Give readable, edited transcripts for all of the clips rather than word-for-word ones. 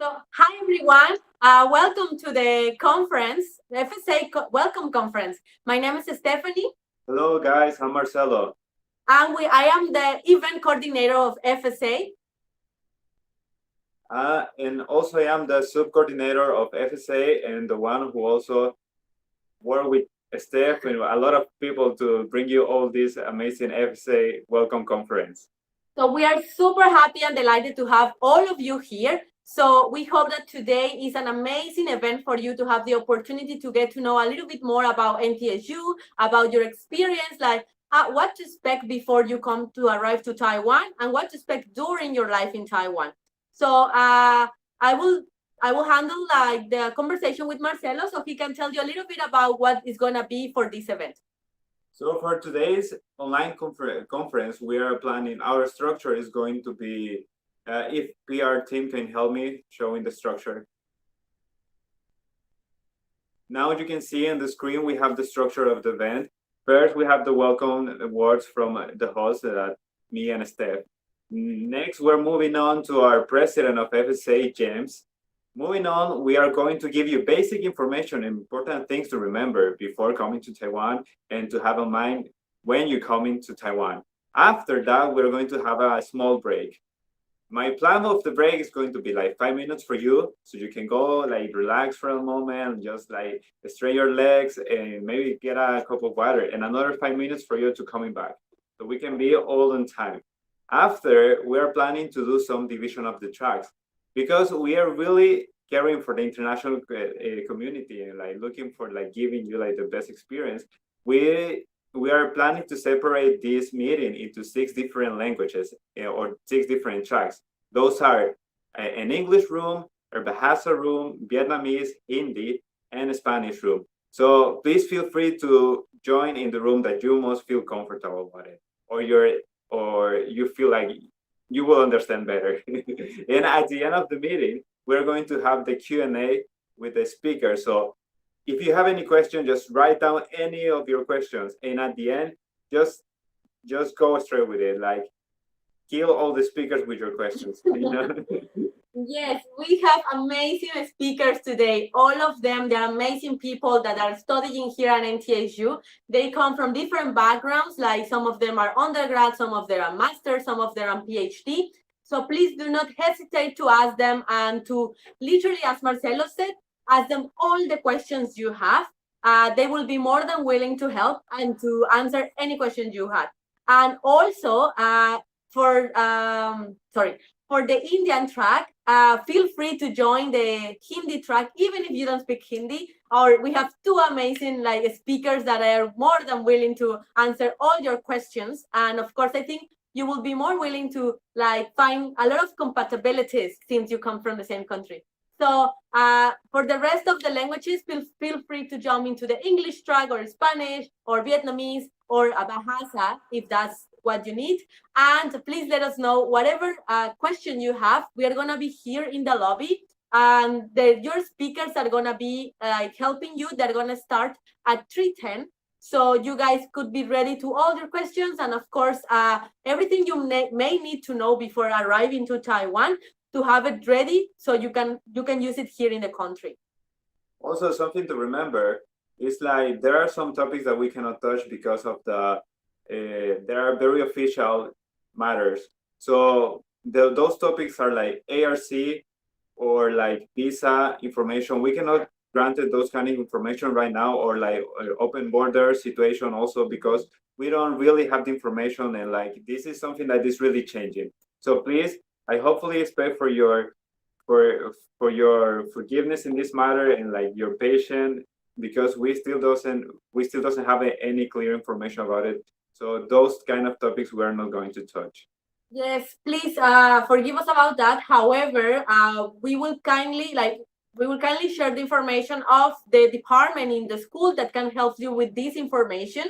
So, hi everyone. Welcome to the conference, the FSA Welcome Conference. My name is Stephanie. Hello guys, I'm Marcelo. And I am the event coordinator of FSA. And also I am the sub-coordinator of FSA and the one who also work with Steph and a lot of people to bring you all this amazing FSA Welcome Conference. So we are super happy and delighted to have all of you here. So we hope that today is an amazing event for you to have the opportunity to get to know a little bit more about NTHU, about your experience, like what to expect before you come to arrive to Taiwan and what to expect during your life in Taiwan. So I will handle like the conversation with Marcelo so he can tell you a little bit about what is going to be for this event. So for today's online conference, we are planning, our structure is going to be, if PR team can help me showing the structure. Now you can see on the screen, we have the structure of the event. First, we have the welcome words from the host, me and Steph. Next, we're moving on to our president of FSA, James. Moving on, we are going to give you basic information and important things to remember before coming to Taiwan and to have in mind when you're coming to Taiwan. After that, we're going to have a small break. My plan of the break is going to be like 5 minutes for you, so you can go like relax for a moment, just like straighten your legs and maybe get a cup of water, and another 5 minutes for you to coming back. So we can be all on time. After, we are planning to do some division of the tracks because we are really caring for the international community and like looking for like giving you like the best experience. We are planning to separate this meeting into 6 different languages or 6 different tracks. Those are an English room, a Bahasa room, Vietnamese, Hindi, and a Spanish room. So please feel free to join in the room that you most feel comfortable with it, or you feel like you will understand better. And at the end of the meeting, we're going to have the Q&A with the speaker. So if you have any question, just write down any of your questions. And at the end, just go straight with it. Like, kill all the speakers with your questions. You know? Yes, we have amazing speakers today. All of them, they're amazing people that are studying here at NTHU. They come from different backgrounds, like some of them are undergrad, some of them are masters, some of them are PhD. So please do not hesitate to ask them and to literally, as Marcelo said, ask them all the questions you have. They will be more than willing to help and to answer any questions you have. And also, for the Indian track, feel free to join the Hindi track, even if you don't speak Hindi. Or we have 2 amazing like speakers that are more than willing to answer all your questions. And of course, I think you will be more willing to like find a lot of compatibilities since you come from the same country. So for the rest of the languages, feel free to jump into the English track or Spanish or Vietnamese or a Bahasa if that's what you need. And please let us know whatever question you have. We are going to be here in the lobby. And your speakers are going to be helping you. They're going to start at 3:10. So you guys could be ready to all your questions. And of course, everything you may need to know before arriving to Taiwan, to have it ready so you can use it here in the country. Also, something to remember is like there are some topics that we cannot touch because of the there are very official matters. So those topics are like ARC or like visa information. We cannot grant those kind of information right now, or like open border situation also, because we don't really have the information, and like this is something that is really changing. So please, I hopefully expect for your forgiveness in this matter and like your patience, because we still doesn't have any clear information about it. So those kind of topics we are not going to touch. Yes, please forgive us about that. However, we will kindly share the information of the department in the school that can help you with this information.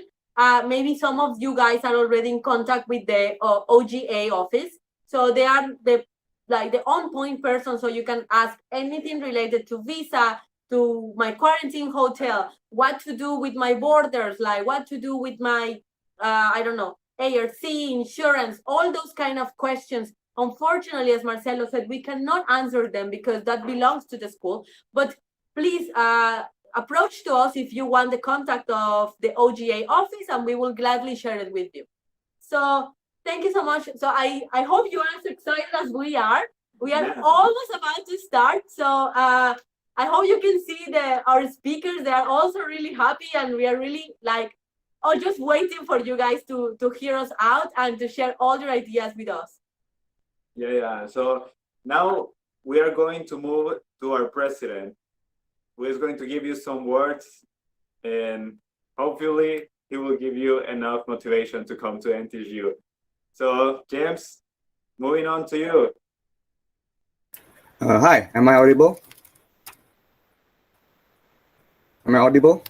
Maybe some of you guys are already in contact with the OGA office. So they are the on-point person, so you can ask anything related to visa, to my quarantine hotel, what to do with my borders, like what to do with my, I don't know, ARC, insurance, all those kind of questions. Unfortunately, as Marcelo said, we cannot answer them because that belongs to the school. But please approach to us if you want the contact of the OGA office, and we will gladly share it with you. So thank you so much. So I hope you are as excited as we are. We are almost about to start. So I hope you can see our speakers. They are also really happy, and we are really just waiting for you guys to hear us out and to share all your ideas with us. Yeah. So now we are going to move to our president, who is going to give you some words, and hopefully he will give you enough motivation to come to NTHU. So James, moving on to you. Hi, am I audible? Am I audible?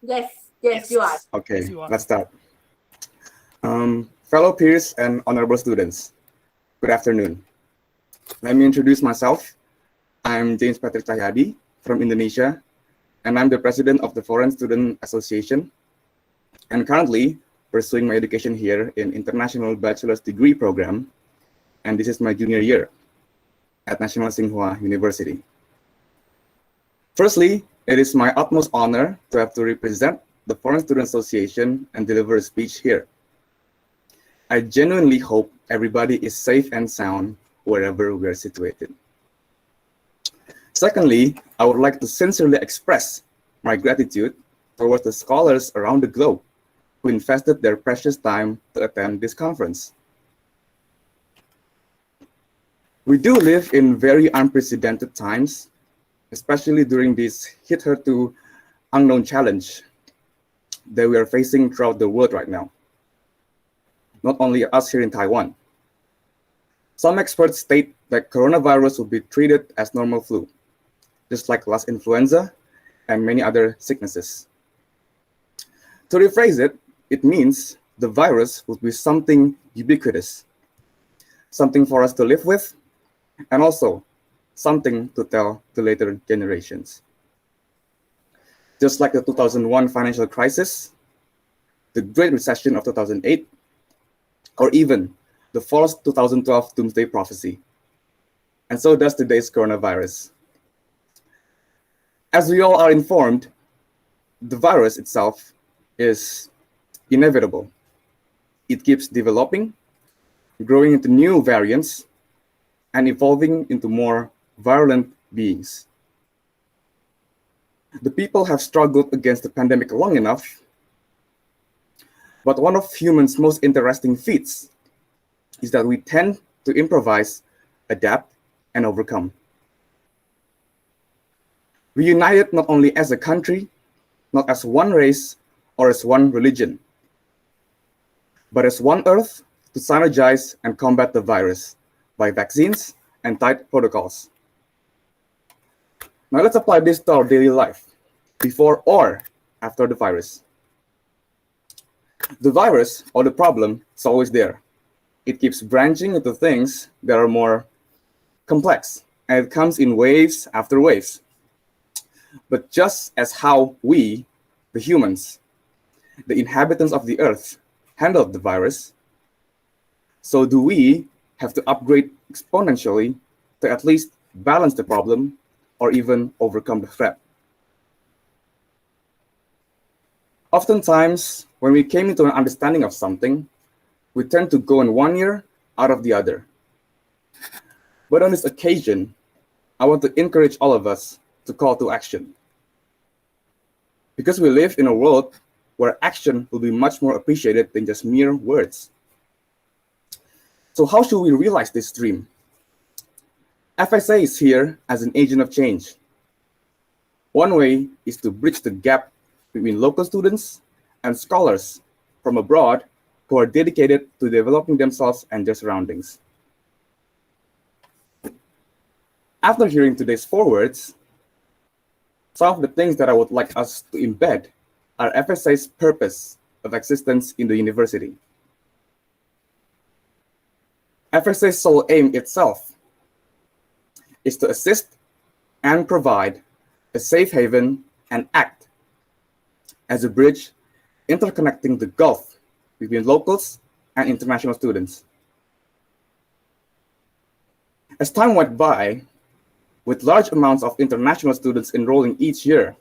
Yes, you are. Okay, Yes, you are. let's start. Fellow peers and honorable students, good afternoon. Let me introduce myself. I'm James Patrick Cahyadi from Indonesia, and I'm the president of the Foreign Student Association, and currently pursuing my education here in International Bachelor's Degree Program, and this is my junior year at National Tsinghua University. Firstly, it is my utmost honor to have to represent the Foreign Student Association and deliver a speech here. I genuinely hope everybody is safe and sound wherever we are situated. Secondly, I would like to sincerely express my gratitude towards the scholars around the globe who invested their precious time to attend this conference. We do live in very unprecedented times, especially during this hitherto unknown challenge that we are facing throughout the world right now. Not only us here in Taiwan. Some experts state that coronavirus will be treated as normal flu, just like last influenza and many other sicknesses. To rephrase it, it means the virus will be something ubiquitous, something for us to live with, and also something to tell to later generations. Just like the 2001 financial crisis, the Great Recession of 2008, or even the false 2012 doomsday prophecy. And so does today's coronavirus. As we all are informed, the virus itself is inevitable. It keeps developing, growing into new variants, and evolving into more virulent beings. The people have struggled against the pandemic long enough, but one of humans' most interesting feats is that we tend to improvise, adapt, and overcome. We united not only as a country, not as one race or as one religion, but as one earth to synergize and combat the virus by vaccines and tight protocols. Now let's apply this to our daily life, before or after the virus. The virus, or the problem, is always there. It keeps branching into things that are more complex, and it comes in waves after waves. But just as how we, the humans, the inhabitants of the earth, handled the virus, so do we have to upgrade exponentially to at least balance the problem or even overcome the threat. Oftentimes, when we came into an understanding of something, we tend to go in one ear out of the other. But on this occasion, I want to encourage all of us to call to action. Because we live in a world where action will be much more appreciated than just mere words. So how should we realize this dream? FSA is here as an agent of change. One way is to bridge the gap between local students and scholars from abroad who are dedicated to developing themselves and their surroundings. After hearing today's forewords, some of the things that I would like us to embed are FSA's purpose of existence in the university. FSA's sole aim itself is to assist and provide a safe haven and act as a bridge interconnecting the gulf between locals and international students. As time went by, with large amounts of international students enrolling each year,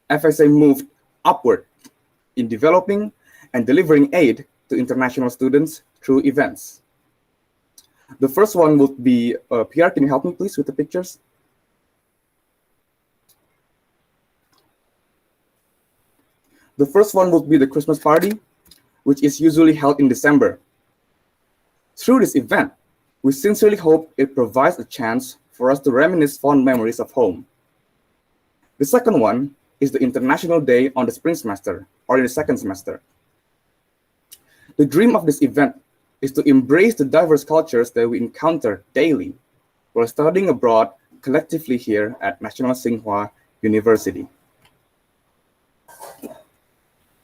FSA moved upward in developing and delivering aid to international students through events. The first one would be, Pierre, can you help me please with the pictures? The first one would be the Christmas party, which is usually held in December. Through this event, we sincerely hope it provides a chance for us to reminisce fond memories of home. The second one is the International Day on the spring semester, or in the second semester. The dream of this event is to embrace the diverse cultures that we encounter daily while studying abroad collectively here at National Tsinghua University.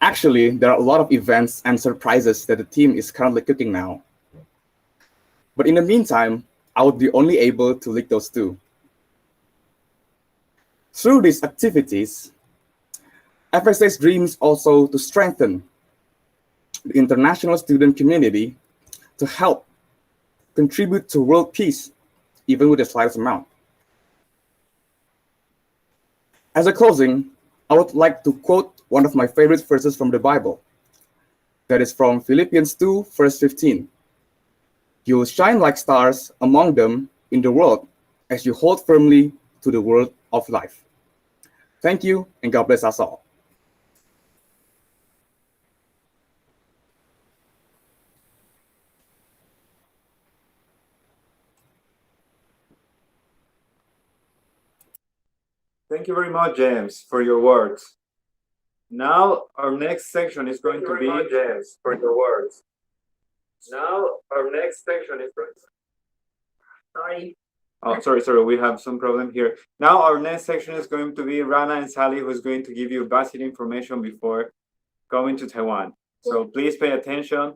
Actually, there are a lot of events and surprises that the team is currently cooking now. But in the meantime, I would be only able to leak those two. Through these activities, FSA's dream is also to strengthen the international student community to help contribute to world peace, even with the slightest amount. As a closing, I would like to quote one of my favorite verses from the Bible. That is from Philippians 2, verse 15. You will shine like stars among them in the world as you hold firmly to the word of life. Thank you, and God bless us all. Thank you very much, James, for your words. Now, our next section is going to be James for your words. Now, our next section is going to... Sorry. Oh, sorry, we have some problem here. Now, our next section is going to be Rana and Sally, who's going to give you basic information before going to Taiwan. So please pay attention.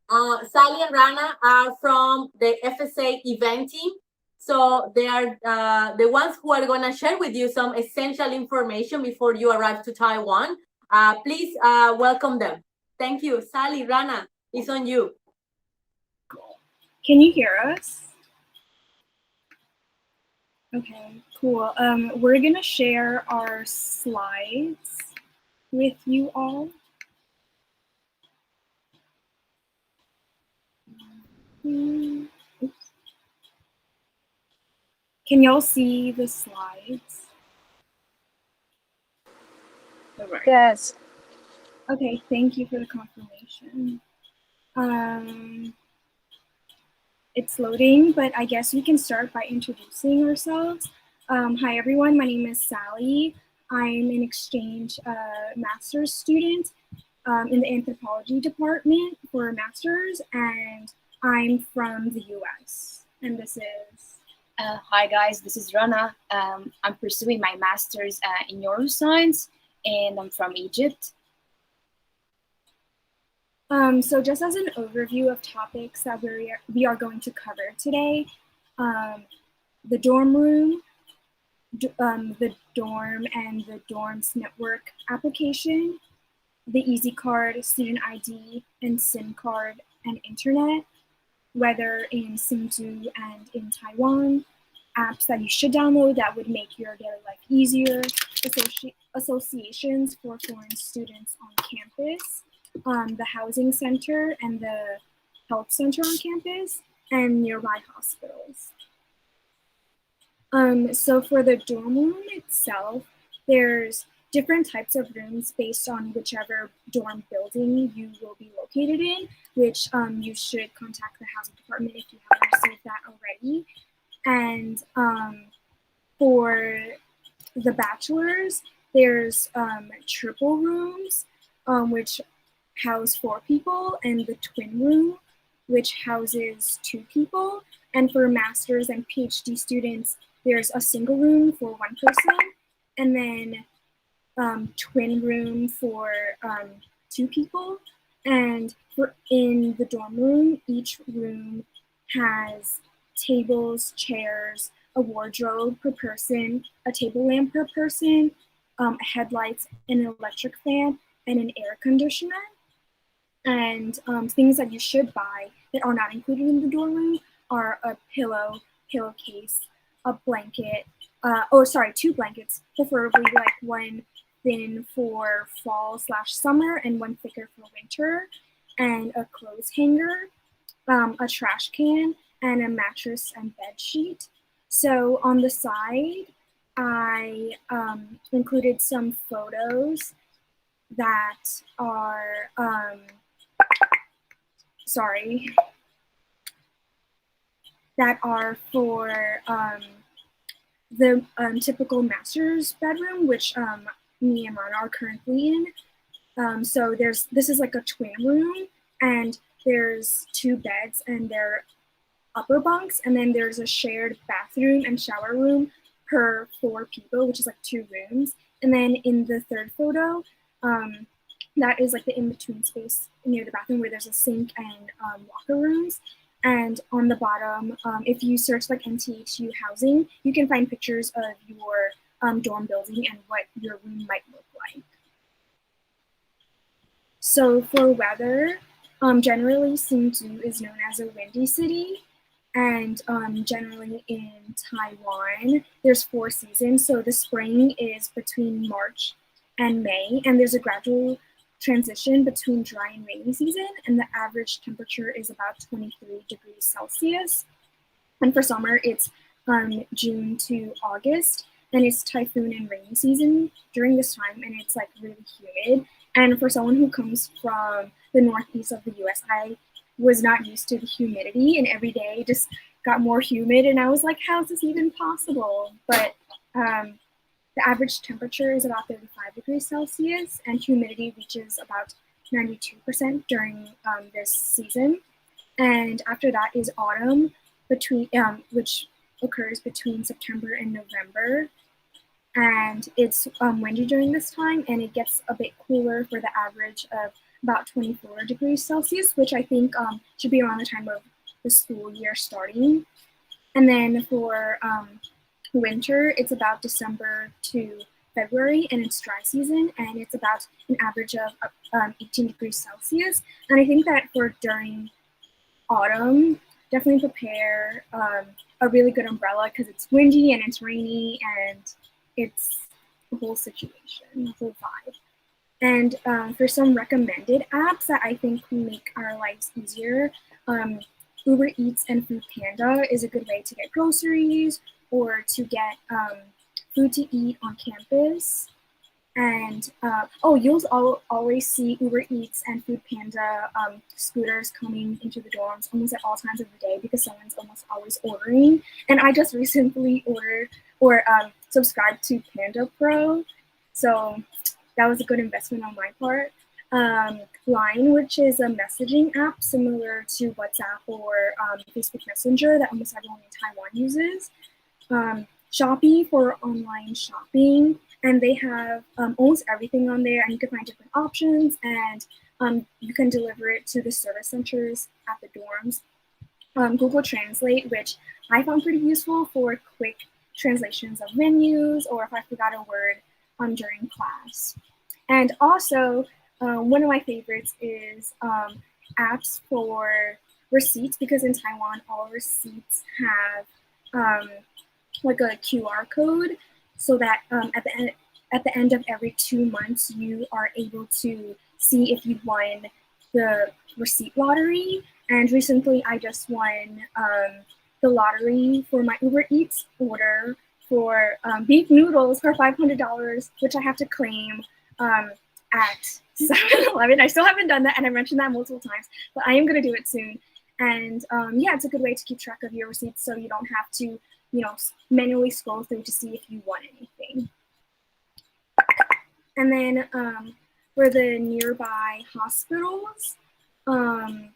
Sally and Rana are from the FSA event team. So they are the ones who are going to share with you some essential information before you arrive to Taiwan. Please welcome them. Thank you. Sally, Rana, it's on you. Can you hear us? Okay, cool. We're gonna share our slides with you all. Oops. Can y'all see the slides? All right. Yes. Okay, thank you for the confirmation. It's loading, but I guess we can start by introducing ourselves. Hi everyone, my name is Sally. I'm an exchange master's student in the anthropology department for a master's, and I'm from the US. And this is... Hi guys, this is Rana. I'm pursuing my master's in neuroscience, and I'm from Egypt. So just as an overview of topics that we are going to cover today, the dorm room, the dorm and the dorms network application, the Easy Card, student ID, and SIM card and internet, whether in Hsinchu and in Taiwan, apps that you should download that would make your daily life easier, associations for foreign students on campus, the housing center and the health center on campus, and nearby hospitals. So for the dorm room itself, there's different types of rooms based on whichever dorm building you will be located in, which you should contact the housing department if you haven't received that already. And for the bachelors, there's triple rooms, which house 4 people, and the twin room, which houses 2 people. And for masters and PhD students, there's a single room for 1 person, and then twin room for 2 people. And in the dorm room, each room has tables, chairs, a wardrobe per person, a table lamp per person, headlights, an electric fan, and an air conditioner. And things that you should buy that are not included in the dorm room are a pillowcase, a blanket, two blankets, preferably like one thin for fall/summer and one thicker for winter, and a clothes hanger, a trash can, and a mattress and bed sheet. So on the side, I included some photos that are, that are for the typical master's bedroom, which me and Rana are currently in. So this is like a twin room, and there's 2 beds and they're upper bunks, and then there's a shared bathroom and shower room per 4 people, which is like 2 rooms. And then in the third photo, that is like the in-between space near the bathroom where there's a sink and locker rooms. And on the bottom, if you search like NTHU housing, you can find pictures of your dorm building and what your room might look like. So for weather, generally Hsinchu is known as a windy city. And generally in Taiwan, there's 4 seasons. So the spring is between March and May, and there's a gradual transition between dry and rainy season, and the average temperature is about 23 degrees Celsius. And for summer, it's June to August, and it's typhoon and rainy season during this time, and it's like really humid. And for someone who comes from the northeast of the US, I was not used to the humidity, and every day just got more humid, and I was like, how is this even possible? But the average temperature is about 35 degrees Celsius, and humidity reaches about 92% during this season. And after that is autumn, which occurs between September and November. And it's windy during this time, and it gets a bit cooler for the average of about 24 degrees Celsius, which I think should be around the time of the school year starting. And then for winter, it's about December to February, and it's dry season, and it's about an average of 18 degrees Celsius. And I think that for during autumn, definitely prepare a really good umbrella, because it's windy and it's rainy and it's the whole situation, the whole vibe. And for some recommended apps that I think make our lives easier, Uber Eats and Food Panda is a good way to get groceries or to get food to eat on campus. And you'll always see Uber Eats and Food Panda scooters coming into the dorms almost at all times of the day, because someone's almost always ordering. And I just recently ordered or subscribed to Panda Pro, so that was a good investment on my part. Line, which is a messaging app similar to WhatsApp or Facebook Messenger that almost everyone in Taiwan uses. Shopee for online shopping, and they have almost everything on there, and you can find different options, and you can deliver it to the service centers at the dorms. Google Translate, which I found pretty useful for quick translations of menus, or if I forgot a word during class. And also, one of my favorites is apps for receipts, because in Taiwan, all receipts have like a QR code, so that at the end of every 2 months, you are able to see if you won the receipt lottery. And recently, I just won the lottery for my Uber Eats order for beef noodles for $500, which I have to claim at 7-Eleven. I still haven't done that, and I mentioned that multiple times, but I am going to do it soon. And yeah, it's a good way to keep track of your receipts, so you don't have to, manually scroll through to see if you won anything. And then for the nearby hospitals, the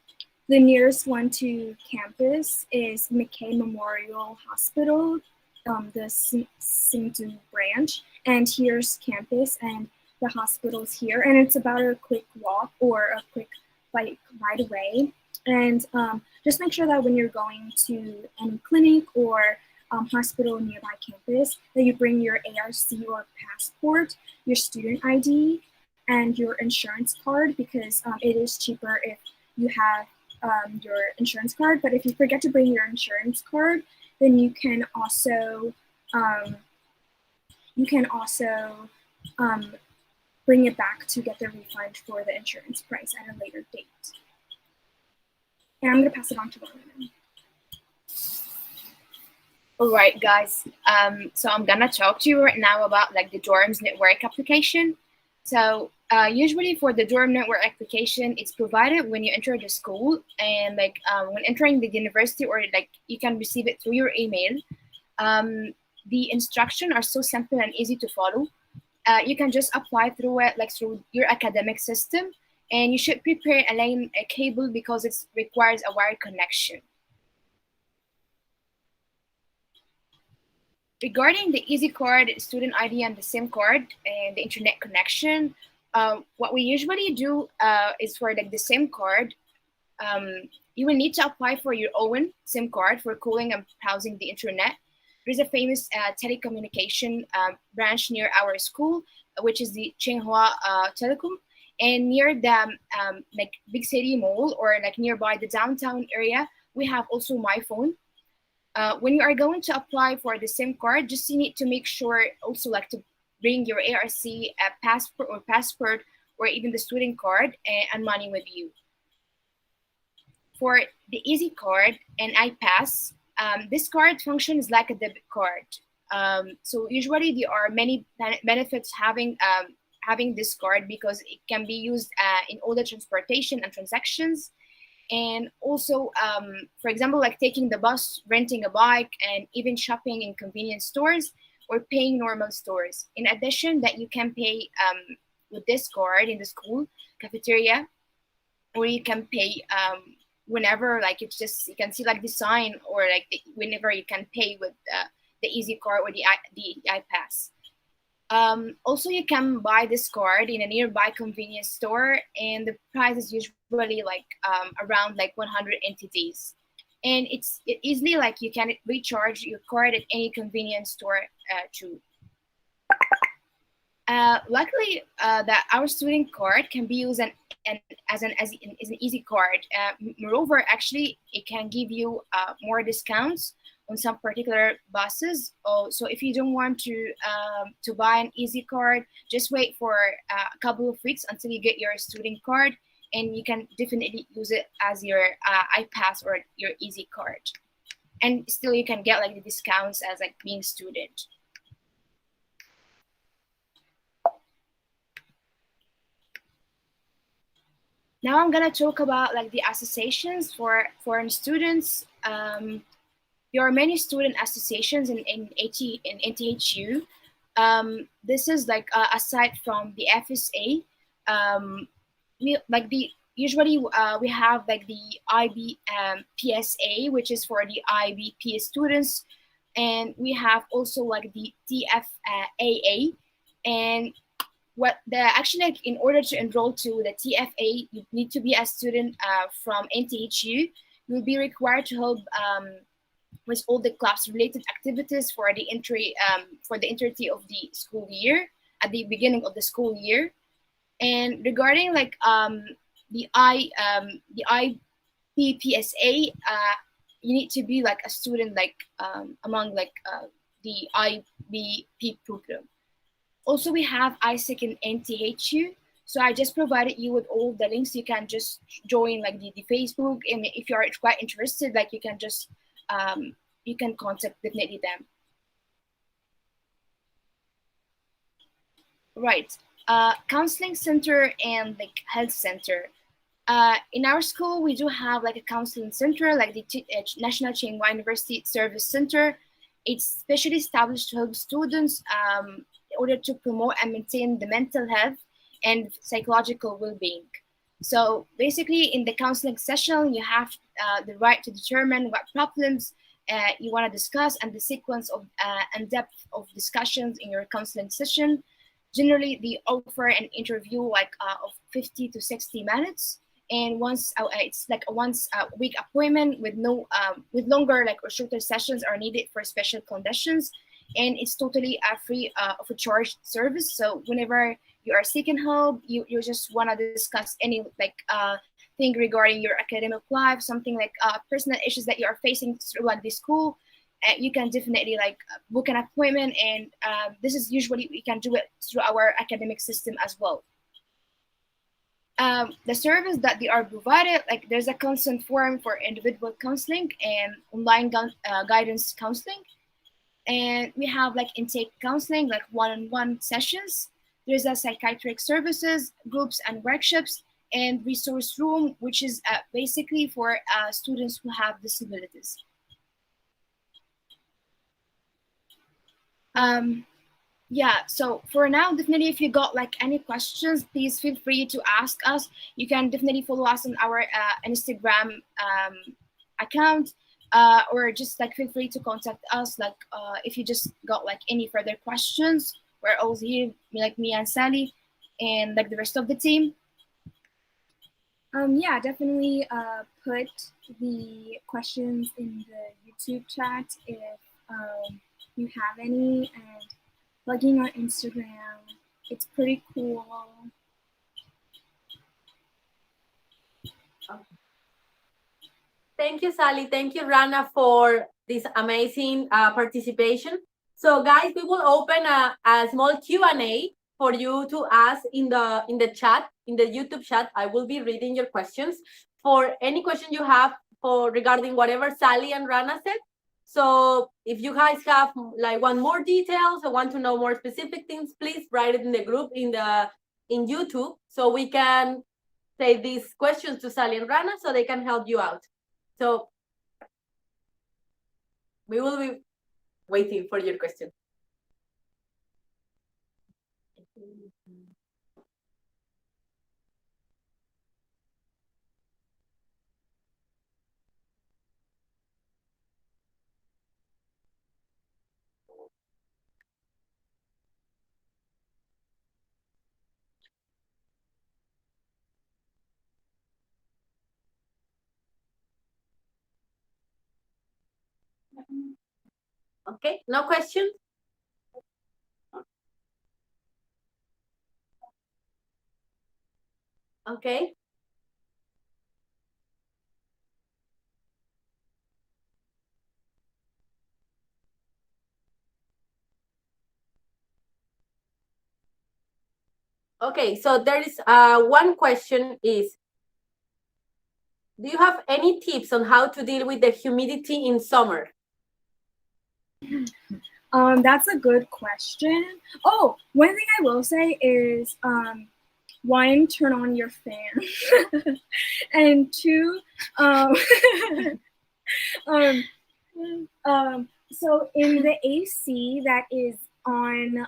nearest one to campus is McKay Memorial Hospital, the Hsinchu branch, and here's campus and the hospital's here, and it's about a quick walk or a quick bike ride away. And just make sure that when you're going to any clinic or hospital nearby campus, that you bring your ARC or passport, your student ID, and your insurance card, because it is cheaper if you have your insurance card. But if you forget to bring your insurance card, then you can also bring it back to get the refund for the insurance price at a later date. And I'm going to pass it on to Rana now. All right, guys. So I'm gonna talk to you right now about like the dorms network application. So usually for the dorm network application, it's provided when you enter the school, and like when entering the university, or like you can receive it through your email. The instructions are so simple and easy to follow. You can just apply through it, like through your academic system, and you should prepare a cable because it requires a wire connection. Regarding the Easy Card, student ID, and the SIM card and the internet connection, what we usually do is for like the SIM card, you will need to apply for your own SIM card for calling and browsing the internet. There's a famous telecommunication branch near our school, which is the Tsinghua Telecom, and near the like big city mall or like nearby the downtown area, we have also my phone. When you are going to apply for the SIM card, just you need to make sure also like to bring your ARC, passport, or even the student card and money with you. For the Easy Card and iPass, this card functions like a debit card. So usually there are many benefits having this card because it can be used in all the transportation and transactions. And also, for example, like taking the bus, renting a bike, and even shopping in convenience stores or paying normal stores. In addition, that you can pay with this card in the school cafeteria, or you can pay whenever, like it's just, you can see like the sign, or like whenever you can pay with the Easy Card or the iPass. Also, you can buy this card in a nearby convenience store, and the price is usually like around like 100 NTDs. And it's easily like you can recharge your card at any convenience store too. Luckily, that our student card can be used as an Easy Card. Moreover, actually, it can give you more discounts on some particular buses. So if you don't want to buy an Easy Card, just wait for a couple of weeks until you get your student card, and you can definitely use it as your iPass or your Easy Card. And still you can get like the discounts as like being student. Now I'm gonna talk about like the associations for foreign students. There are many student associations in NTHU. This is like aside from the FSA, usually we have like the IB PSA, which is for the IBP students, and we have also like the TFAA. And actually, like, in order to enroll to the TFA, you need to be a student from NTHU. You'll be required to help with all the class-related activities for the entirety of the school year at the beginning of the school year. And regarding like the IBPSA, you need to be like a student like among like the IBP program. Also, we have ISEC in NTHU. So I just provided you with all the links. You can just join like the Facebook, and if you are quite interested, like you can just you can contact definitely them. Right, counseling center and like health center. In our school, we do have like a counseling center, like the National Tsinghua University Service Center. It's specially established to help students in order to promote and maintain the mental health and psychological well-being. So basically, in the counseling session, you have the right to determine what problems you want to discuss, and the sequence of and depth of discussions in your counseling session. Generally, they offer an interview like of 50 to 60 minutes, and it's like a once a week appointment with no with longer like or shorter sessions are needed for special conditions, and it's totally free of a charge service. So whenever you are seeking help, you just want to discuss any like thing regarding your academic life, something like personal issues that you are facing throughout the school, you can definitely like book an appointment, and this is usually we can do it through our academic system as well. The service that they are provided, like there's a consent form for individual counseling and online guidance counseling, and we have like intake counseling, like one-on-one sessions. There's a psychiatric services, groups and workshops, and resource room, which is basically for students who have disabilities. Yeah, so for now, definitely if you got like any questions, please feel free to ask us. You can definitely follow us on our Instagram account, or just like feel free to contact us. Like if you just got like any further questions, we're always here, like me and Sally, and like the rest of the team. Yeah, definitely put the questions in the YouTube chat if you have any, and plugging on Instagram. It's pretty cool. Thank you, Sally. Thank you, Rana, for this amazing participation. So, guys, we will open a small Q&A for you to ask in the chat, in the YouTube chat. I will be reading your questions for any question you have regarding whatever Sally and Rana said. So if you guys have like want more details or want to know more specific things, please write it in the group in YouTube, so we can say these questions to Sally and Rana so they can help you out. So we will be waiting for your question. Okay, no questions? Okay. Okay, so there is one question is, do you have any tips on how to deal with the humidity in summer? That's a good question. Oh, one thing I will say is, one, turn on your fan, and two, so in the AC that is on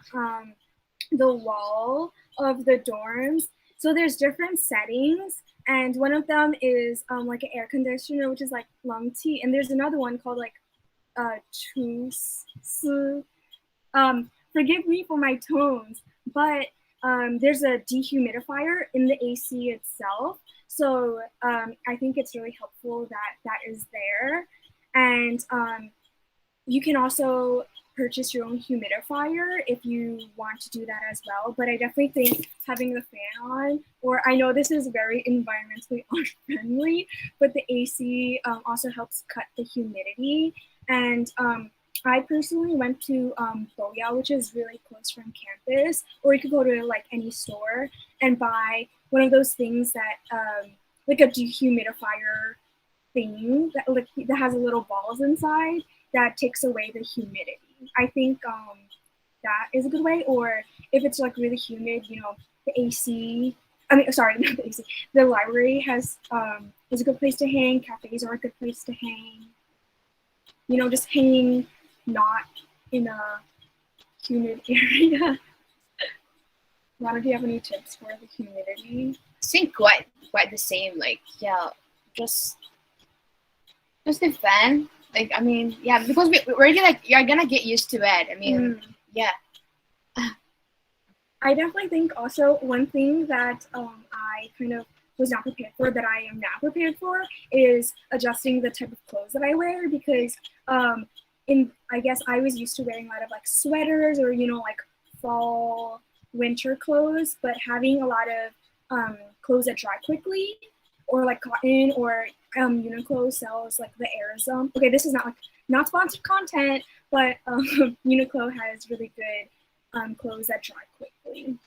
the wall of the dorms, so there's different settings, and one of them is like an air conditioner, which is like lung tea, and there's another one called like choose. Forgive me for my tones, but there's a dehumidifier in the AC itself. So I think it's really helpful that that is there. And you can also purchase your own humidifier if you want to do that as well. But I definitely think having the fan on, or I know this is very environmentally unfriendly, but the AC also helps cut the humidity. And I personally went to Boya, which is really close from campus, or you could go to like any store and buy one of those things that like a dehumidifier thing that has a little balls inside that takes away the humidity. I think that is a good way. Or if it's like really humid, you know, the AC. I mean, sorry, not the AC. The library has is a good place to hang. Cafes are a good place to hang. You know, just hanging not in a humid area. Rana, do you have any tips for the humidity? I think quite the same. Like, yeah, just the fan. Like, I mean, yeah, because we're already like, you're gonna get used to it. I mean, yeah. I definitely think also one thing that I kind of was not prepared for that I am now prepared for is adjusting the type of clothes that I wear, because I guess I was used to wearing a lot of like sweaters or, you know, like fall winter clothes, but having a lot of clothes that dry quickly, or like cotton, or Uniqlo sells like the Arizona. Okay, this is not sponsored content, but Uniqlo has really good clothes that dry quickly.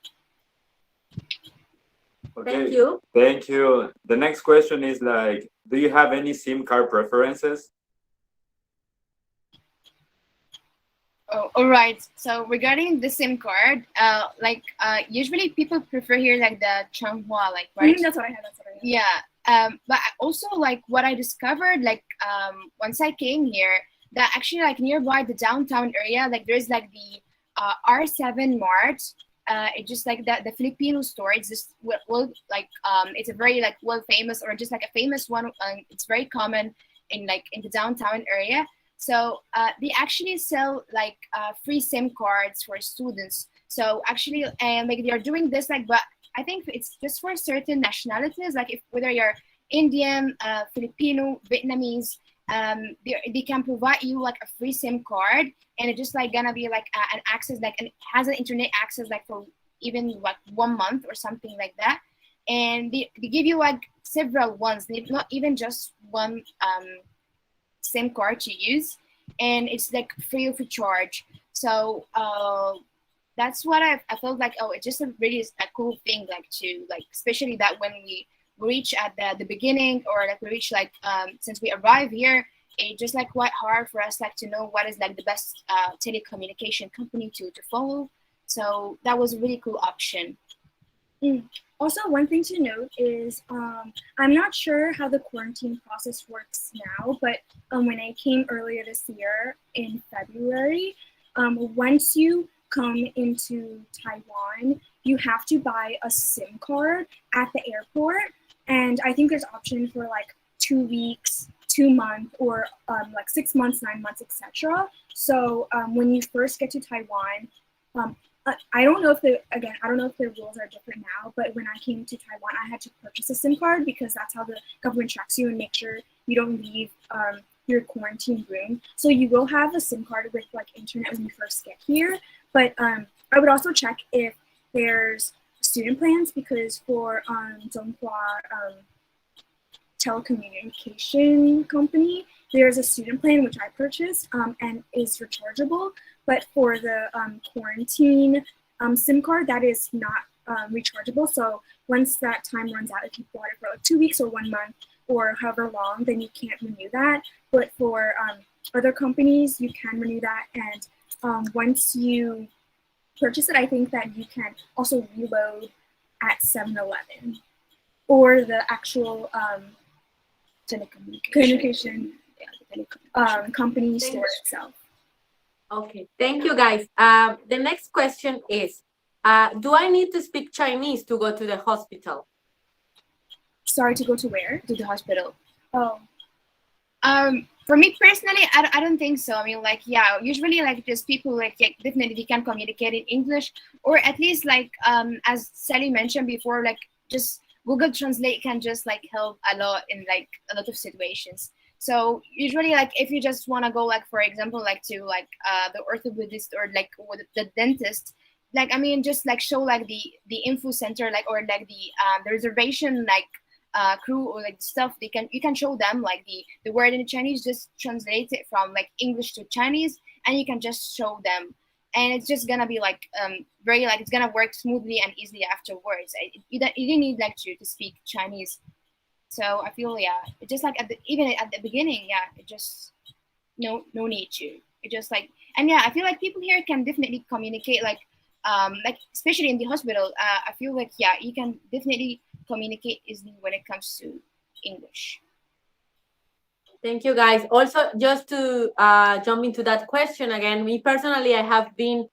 Okay, Thank you. thank you. The next question is like, do you have any SIM card preferences? Oh, all right. So regarding the SIM card, usually people prefer here like the Changhua, like, right? That's what I had. Yeah. But also like what I discovered, like once I came here, that actually like nearby the downtown area, like there's like the R7 Mart. It's just like the Filipino store. It's just it's a very like well famous, or just like a famous one. It's very common in the downtown area. So they actually sell like free SIM cards for students. So actually, like they are doing this but I think it's just for certain nationalities. Like whether you're Indian, Filipino, Vietnamese, they can provide you like a free SIM card, and it's just like gonna be like an access, like, and it has an internet access like for even like 1 month or something like that. And they give you like several ones, not even just one SIM card to use, and it's like free of charge. So that's what I felt like. Oh, it's just a really a cool thing, like to like, especially that when we reach at the beginning, or like we reach like since we arrive here, it's just like quite hard for us like to know what is like the best telecommunication company to follow. So that was a really cool option. Also, one thing to note is I'm not sure how the quarantine process works now, but when I came earlier this year in February, once you come into Taiwan, you have to buy a SIM card at the airport. And I think there's option for like 2 weeks, 2 months, or like 6 months, 9 months, etc. So when you first get to Taiwan, I don't know if the rules are different now, but when I came to Taiwan, I had to purchase a SIM card because that's how the government tracks you and make sure you don't leave your quarantine room. So you will have a SIM card with like internet when you first get here, but I would also check if there's student plans, because for Zhonghua telecommunication company, there's a student plan which I purchased and is rechargeable. But for the quarantine SIM card, that is not rechargeable. So once that time runs out, if you bought it for like 2 weeks or 1 month or however long, then you can't renew that. But for other companies, you can renew that. And once you purchase it, I think that you can also reload at 7-Eleven or the actual telecommunication company store itself. Okay, thank you guys. The next question is, do I need to speak Chinese to go to the hospital? Sorry, to go to where? To the hospital. Oh. For me personally, I don't think so. I mean, like, yeah, usually like just people like definitely they can communicate in English, or at least like as Sally mentioned before, like just Google Translate can just like help a lot in like a lot of situations. So usually, like if you just want to go, like for example, like to like the orthopedist or like with the dentist, like I mean, just like show like the info center, like, or like the reservation like crew or like stuff. You can show them like the word in Chinese, just translate it from like English to Chinese, and you can just show them, and it's just gonna be like very like it's gonna work smoothly and easily afterwards. You don't need like to speak Chinese. So I feel, yeah, it just like even at the beginning, yeah, it just no need to. It just like, and yeah, I feel like people here can definitely communicate like especially in the hospital. I feel like, yeah, you can definitely communicate easily when it comes to English. Thank you, guys. Also, just to jump into that question again, me personally, I have been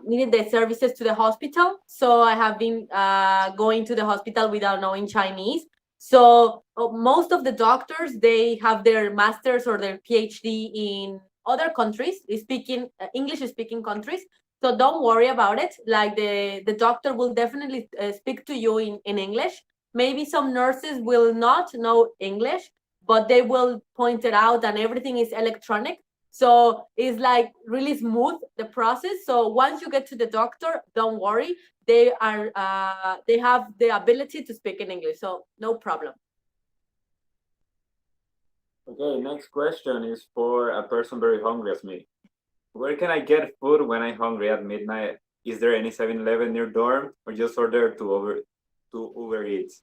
needed the services to the hospital, so I have been going to the hospital without knowing Chinese. So most of the doctors, they have their master's or their PhD in other countries, speaking English-speaking countries. So don't worry about it. Like the doctor will definitely speak to you in English. Maybe some nurses will not know English, but they will point it out, and everything is electronic. So it's like really smooth, the process. So once you get to the doctor, don't worry. They have the ability to speak in English, so no problem. Okay, next question is for a person very hungry as me. Where can I get food when I'm hungry at midnight? Is there any 7-Eleven near dorm, or just order to Uber Eats?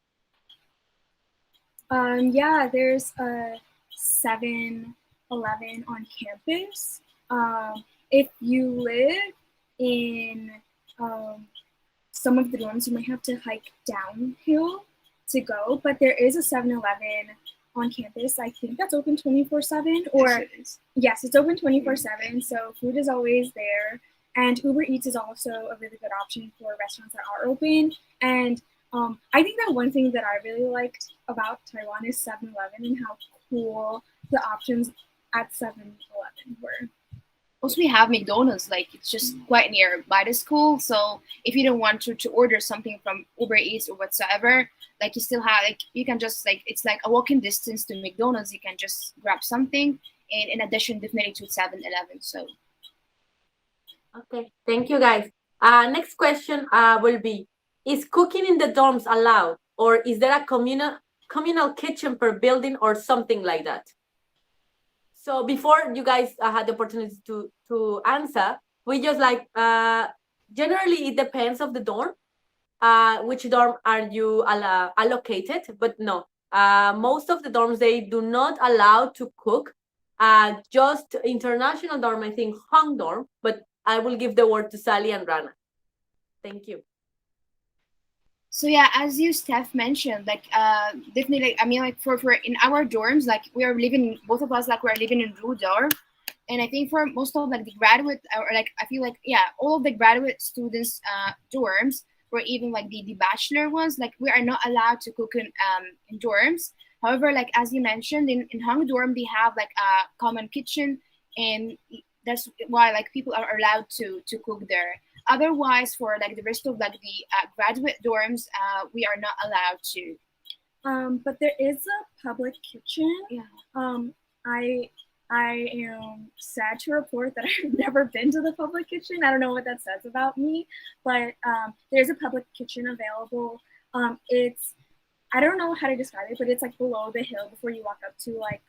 Yeah, there's a 7-Eleven on campus. If you live in some of the dorms, you might have to hike downhill to go, but there is a 7-Eleven on campus. I think that's open 24/7, or Yes, it is. yes, it's open 24/7. So food is always there. And Uber Eats is also a really good option for restaurants that are open. And I think that one thing that I really liked about Taiwan is 7-Eleven and how cool the options at 7-Eleven were. Also, we have McDonald's, like it's just quite near by the school. So if you don't want to order something from Uber Eats or whatsoever, like you still have like you can just like it's like a walking distance to McDonald's. You can just grab something, and in addition, definitely to 7-Eleven. So Okay, thank you guys. Next question will be, is cooking in the dorms allowed, or is there a communal kitchen per building or something like that? So before you guys had the opportunity to answer, we just like, generally it depends of the dorm, which dorm are you allocated, but no, most of the dorms, they do not allow to cook, just international dorm, I think hung dorm, but I will give the word to Sally and Rana. Thank you. So yeah, as you Steph mentioned, like definitely like I mean like for in our dorms, like we are living both of us like we're living in blue dorm. And I think for most of like the graduate or like I feel like yeah, all of the graduate students dorms or even like the bachelor ones, like we are not allowed to cook in dorms. However, like as you mentioned, in hung dorm they have like a common kitchen, and that's why like people are allowed to cook there. Otherwise, for like the rest of like the graduate dorms, we are not allowed to. But there is a public kitchen. Yeah. I am sad to report that I've never been to the public kitchen. I don't know what that says about me, but there's a public kitchen available. It's I don't know how to describe it, but it's like below the hill before you walk up to like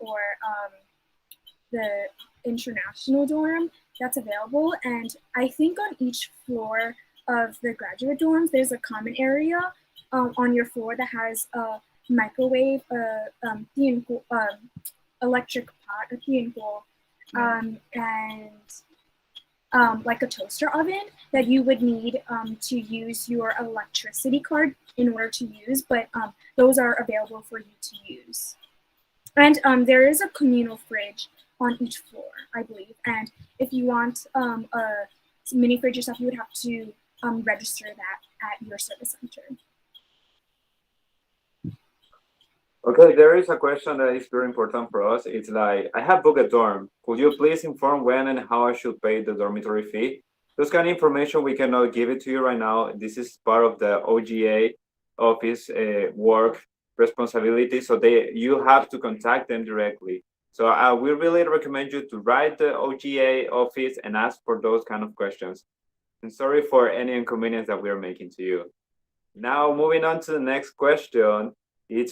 or the international dorm that's available. And I think on each floor of the graduate dorms, there's a common area on your floor that has a microwave, electric pot, and like a toaster oven that you would need to use your electricity card in order to use, but those are available for you to use. And there is a communal fridge on each floor, I believe. And if you want a mini fridge yourself, you would have to register that at your service center. Okay, there is a question that is very important for us. It's like, I have booked a dorm. Could you please inform when and how I should pay the dormitory fee? Those kind of information, we cannot give it to you right now. This is part of the OGA office work responsibility. So you have to contact them directly. So we really recommend you to write the OGA office and ask for those kind of questions. And sorry for any inconvenience that we're making to you. Now, moving on to the next question. It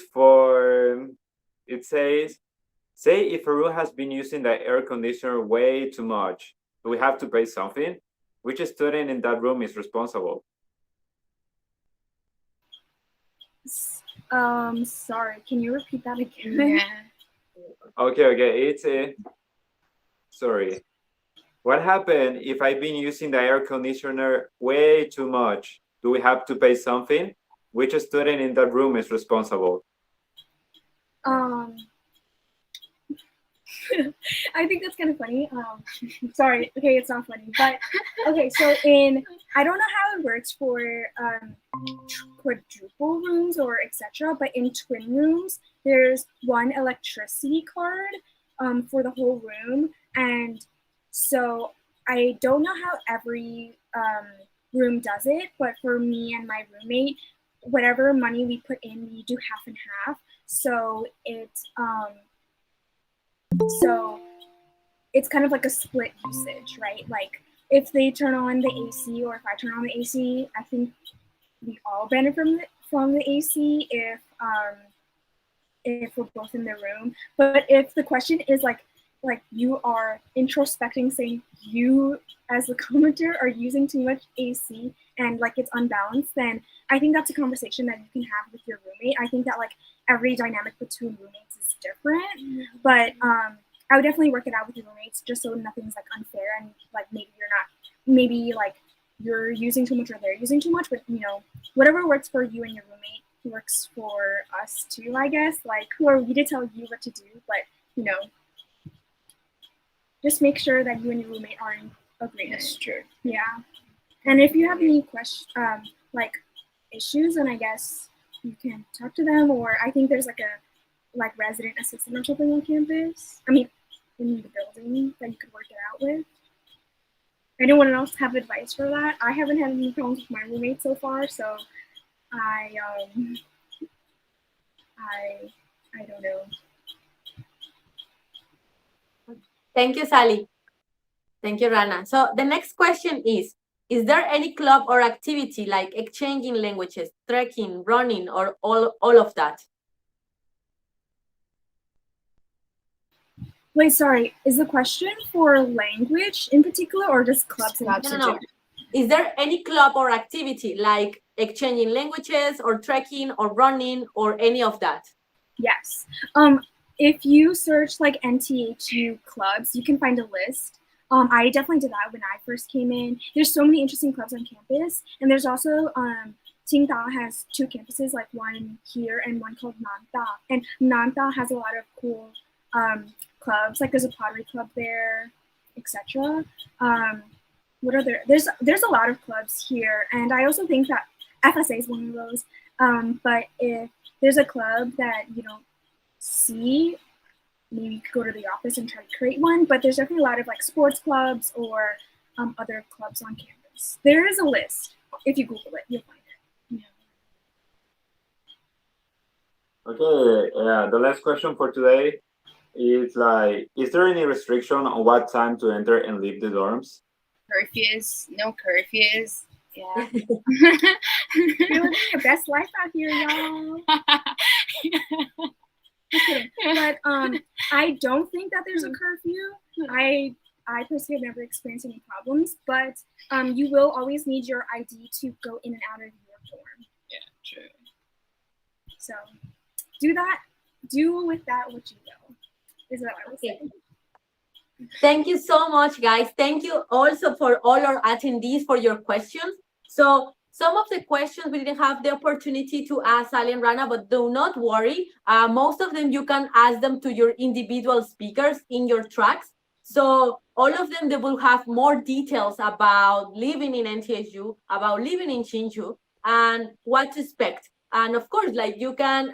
says, say if a room has been using the air conditioner way too much, do we have to pay something? Which student in that room is responsible? Sorry, can you repeat that again? Yeah. Okay, it's sorry. What happened if I've been using the air conditioner way too much? Do we have to pay something? Which student in that room is responsible? I think that's kind of funny. Sorry, okay, it's not funny, but okay. So I don't know how it works for quadruple rooms or etc. But in twin rooms, there's one electricity card for the whole room, and so I don't know how every room does it. But for me and my roommate, whatever money we put in, we do half and half. So it's kind of like a split usage, right? Like if they turn on the AC or if I turn on the AC, I think we all benefit from the AC. if we're both in the room. But if the question is like you are introspecting, saying you as the commenter are using too much AC and like it's unbalanced, then I think that's a conversation that you can have with your roommate. I think that like every dynamic between roommates is different, but I would definitely work it out with your roommates just so nothing's like unfair and like maybe like you're using too much or they're using too much, but you know, whatever works for you and your roommate works for us too, I guess. Like, who are we to tell you what to do? But you know, just make sure that you and your roommate are in agreement. That's true. Yeah. And if you have any questions, like issues, then I guess you can talk to them. Or I think there's like a resident assistant or something on campus. I mean, in the building that you could work it out with. Anyone else have advice for that? I haven't had any problems with my roommate so far, so I don't know. Thank you, Sally. Thank you, Rana. So the next question is there any club or activity like exchanging languages, trekking, running, or all of that? Wait, sorry. Is the question for language in particular or just clubs? No. Is there any club or activity like exchanging languages or trekking or running or any of that? Yes. If you search like NTHU clubs, you can find a list. I definitely did that when I first came in. There's so many interesting clubs on campus, and there's also Tsingtao has 2 campuses, like one here and one called Nantao. And Nantao has a lot of cool clubs, like there's a pottery club there, etc. What are there? There's a lot of clubs here, and I also think that FSA is one of those. But if there's a club that you don't see, maybe you could go to the office and try to create one. But there's definitely a lot of like sports clubs or other clubs on campus. There is a list. If you Google it, you'll find it. Yeah. Okay, the last question for today is like, is there any restriction on what time to enter and leave the dorms? Curfews, no curfews. Yeah. You're living your best life out here, y'all. Just kidding. But I don't think that there's a curfew. I personally have never experienced any problems, but you will always need your ID to go in and out of your dorm. Yeah, true. So do with that what you will, is what I would say. Thank you so much, guys. Thank you also for all our attendees for your questions. So some of the questions we didn't have the opportunity to ask Sally and Rana, but do not worry. Most of them you can ask them to your individual speakers in your tracks. So all of them, they will have more details about living in NTHU, about living in Hsinchu, and what to expect. And of course, like you can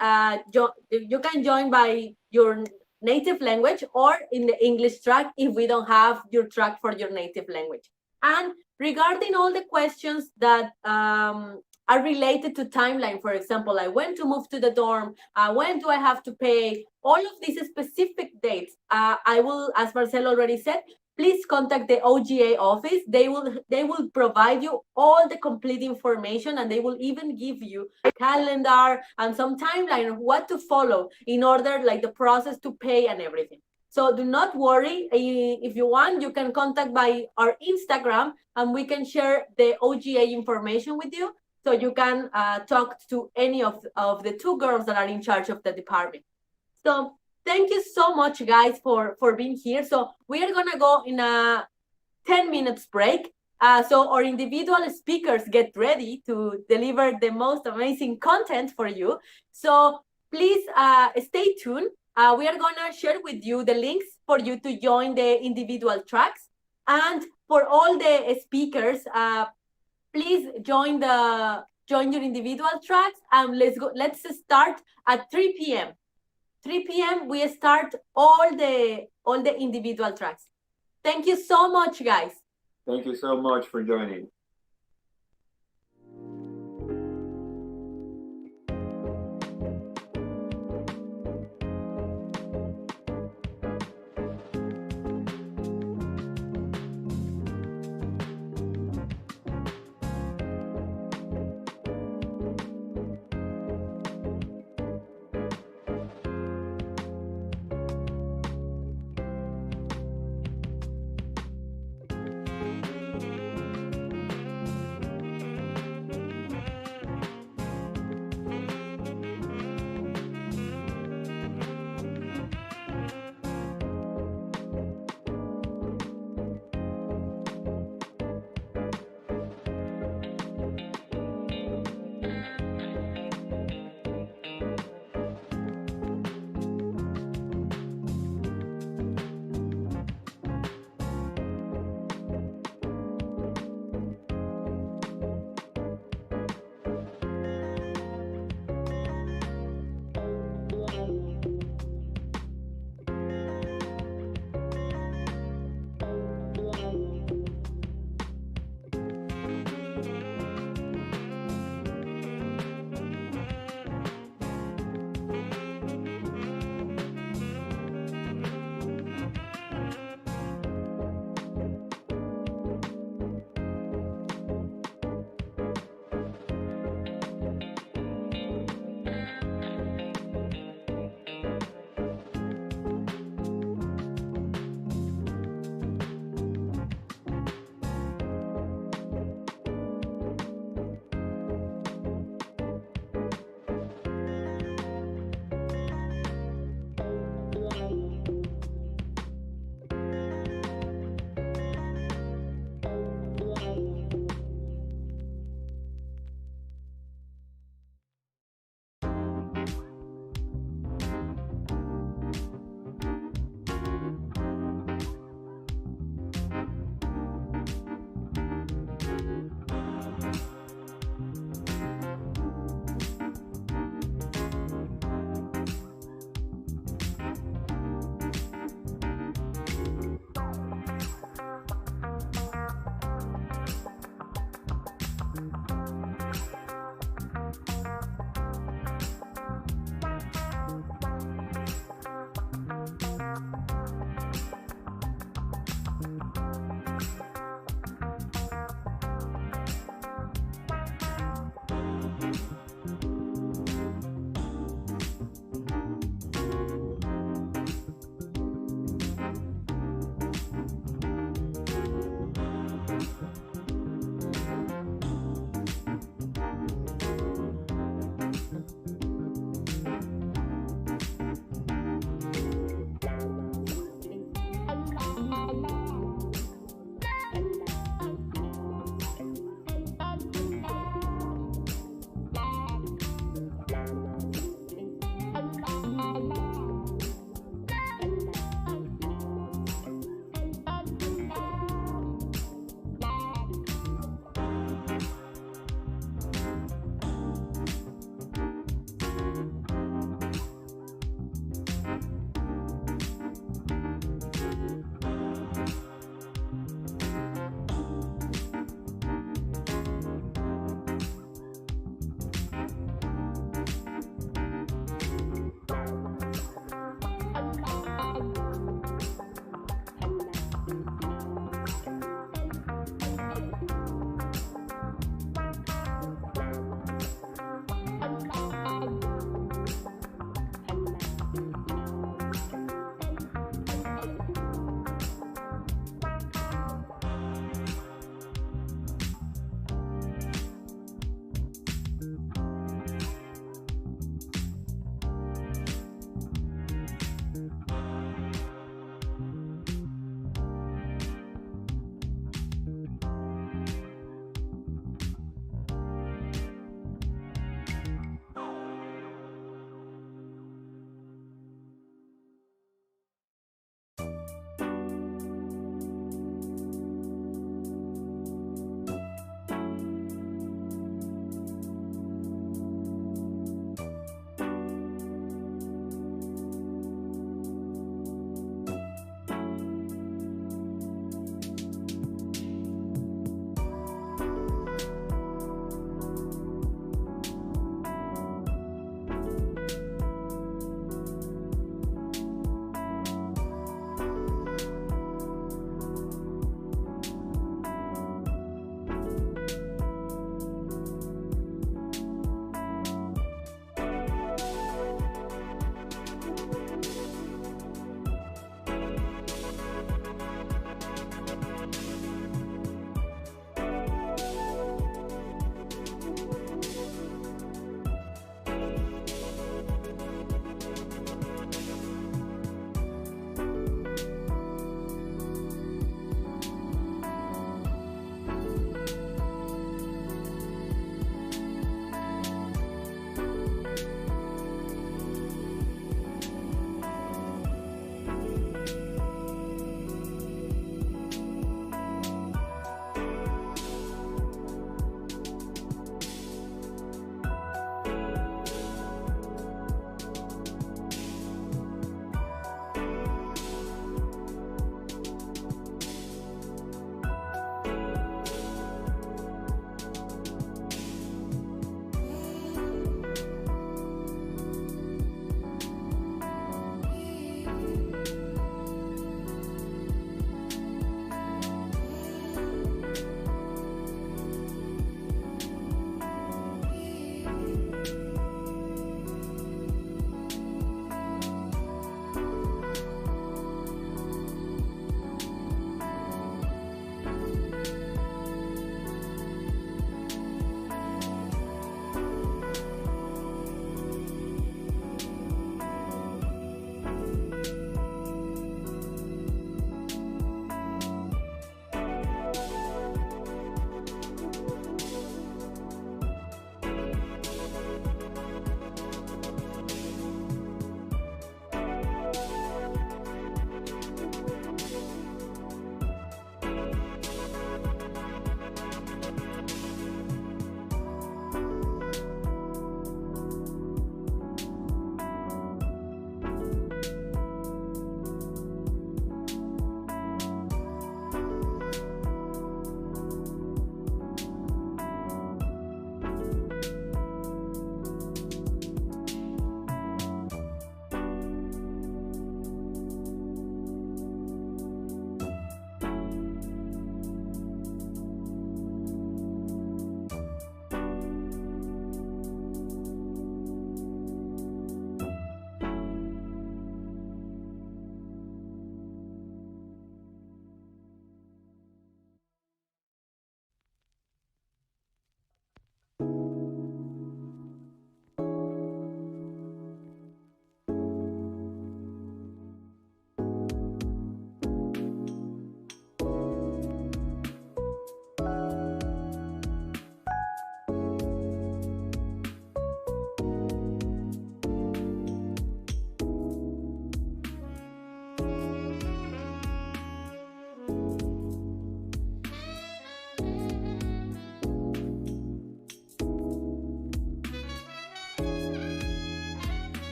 join by your native language or in the English track if we don't have your track for your native language. And regarding all the questions that are related to timeline, for example, like when to move to the dorm, when do I have to pay, all of these specific dates, I will, as Marcel already said, please contact the OGA office. They will provide you all the complete information, and they will even give you a calendar and some timeline of what to follow in order, like the process to pay and everything. So do not worry. If you want, you can contact by our Instagram, and we can share the OGA information with you, so you can talk to any of the 2 girls that are in charge of the department. So thank you so much, guys, for being here. So we are gonna go in a 10 minutes break. So our individual speakers get ready to deliver the most amazing content for you. So please stay tuned. We are gonna share with you the links for you to join the individual tracks. And for all the speakers, please join your individual tracks, and let's start at 3 p.m. 3 p.m. we start all the individual tracks. Thank you so much, guys. Thank you so much for joining.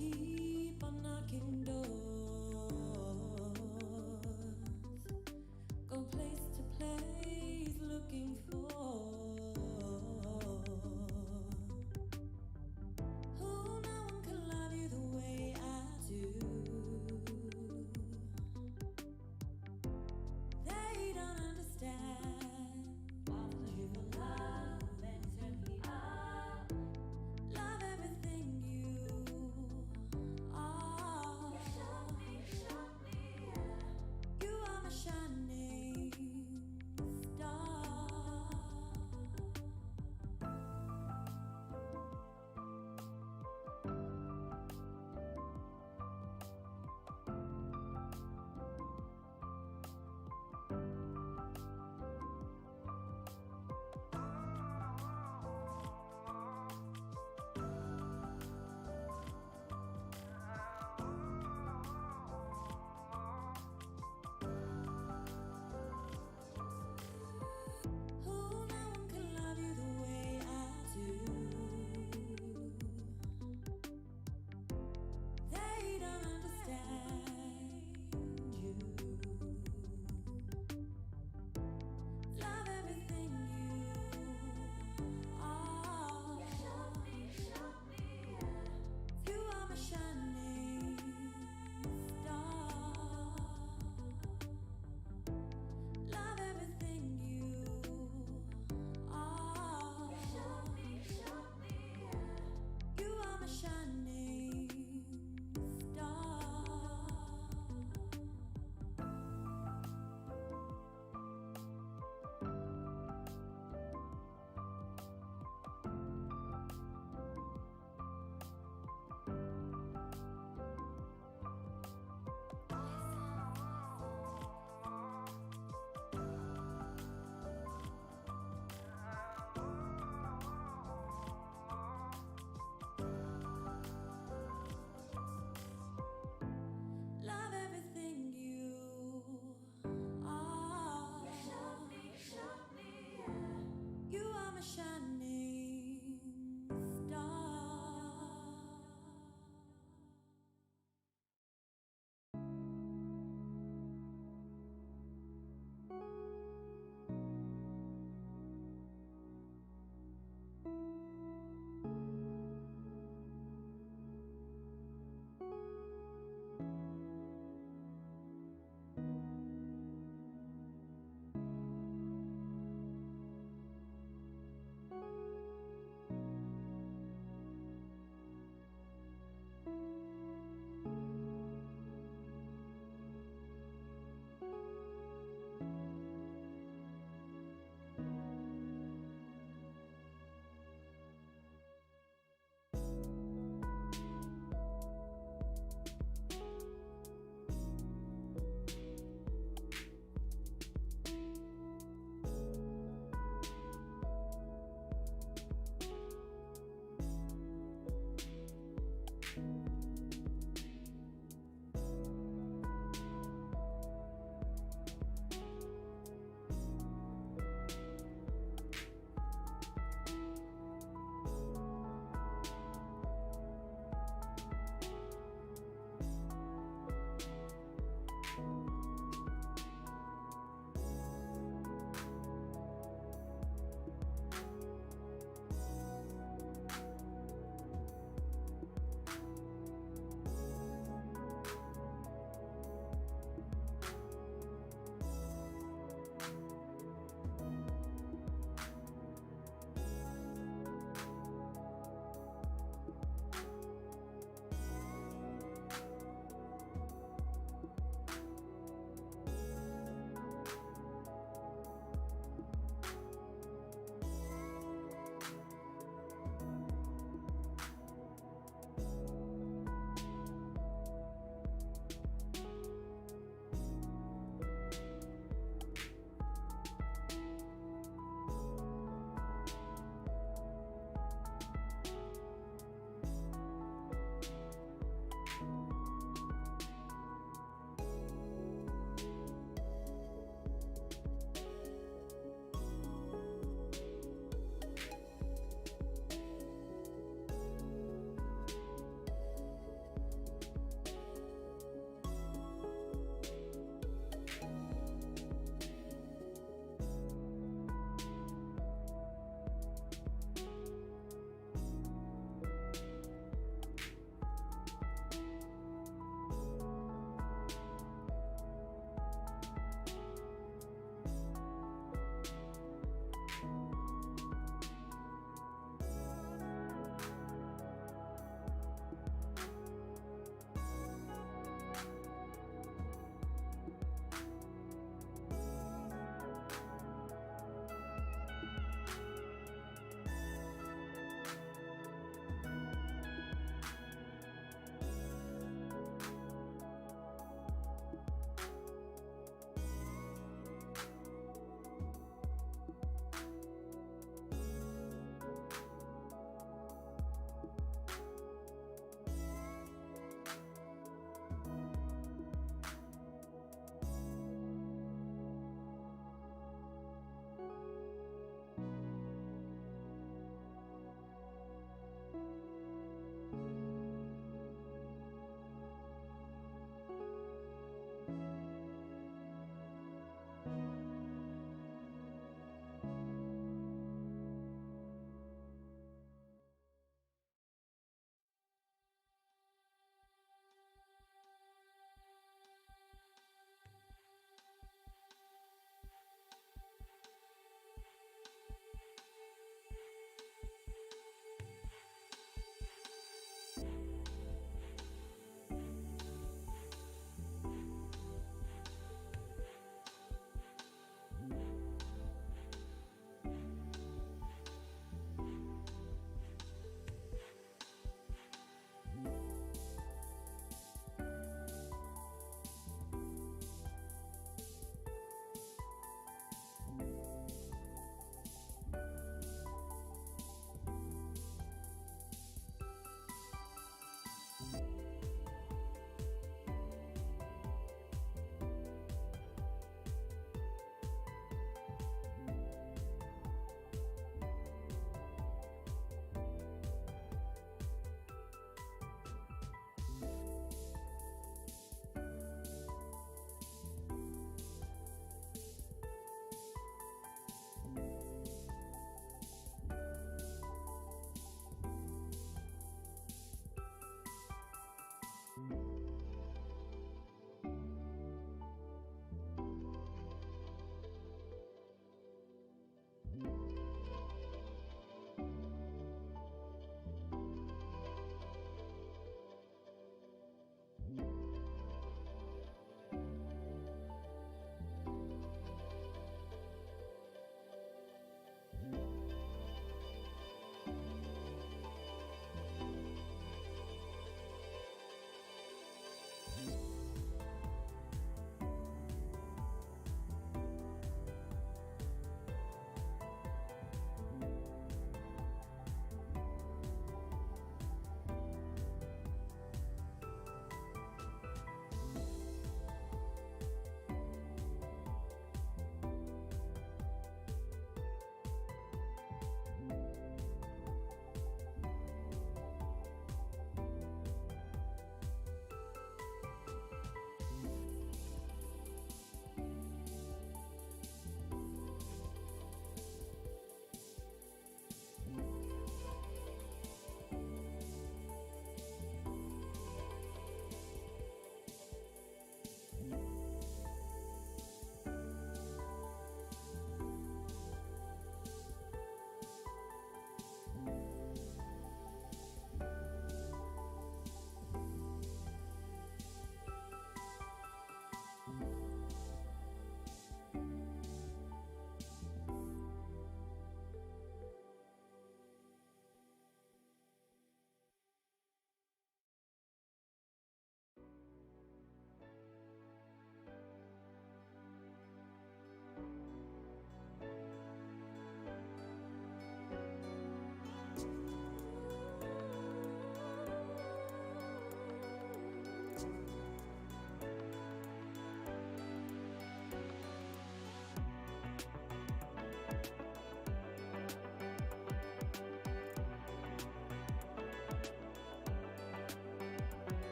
keep on knocking doors, go place to place looking for who no one can love you the way I do. They don't understand what you love and turn me up. Love everything you